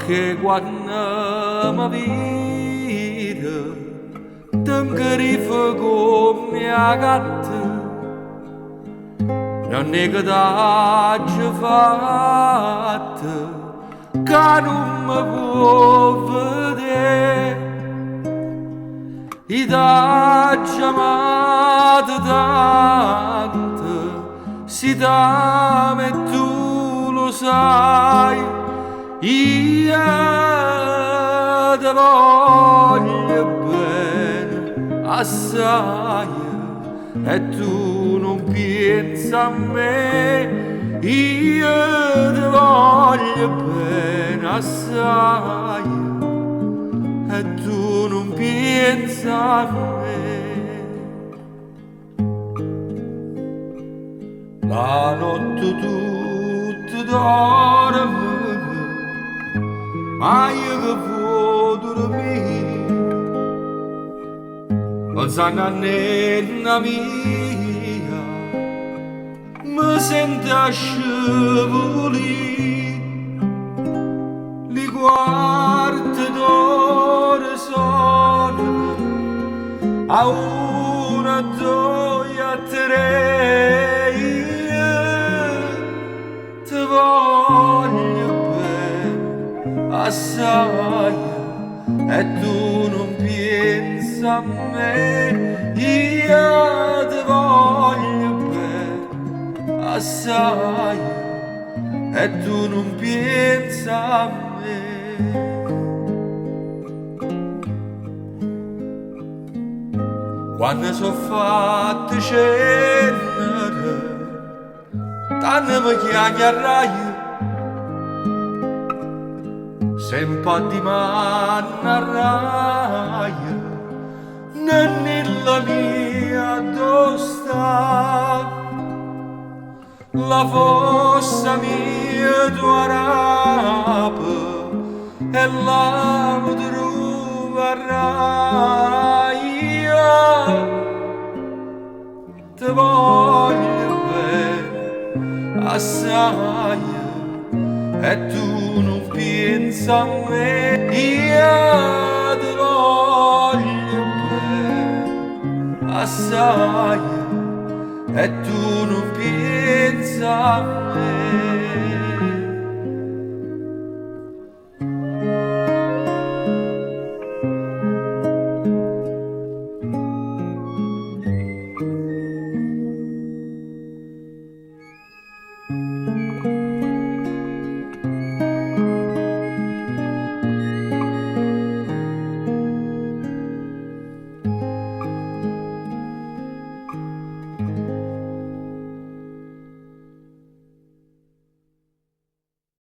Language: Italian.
che quando mi vede tem griffa come a gatta non è che t'hai fatta che non mi può vedere e t'hai amato tanto si t'ame e tu lo sai io ti voglio bene assai e tu non pensi a me io ti voglio bene assai e tu non pensi a me. La notte tutta dorme ma io che può dormire pensando a nonna mia mi sento a scivolare li quarti d'ora sono a una, due, a tre io ti voglio bene assai e tu non pensi a me io ti voglio bene assai e tu non pensi a me. Quando sono fatte cenere tanto mi chiagnerai se un po' di mannarai nella mia dosta la fossa mia tua rapa e la mi troverai ti voglio bene assai e tu non pensi a me io ti voglio bene assai e tu non pensi a me.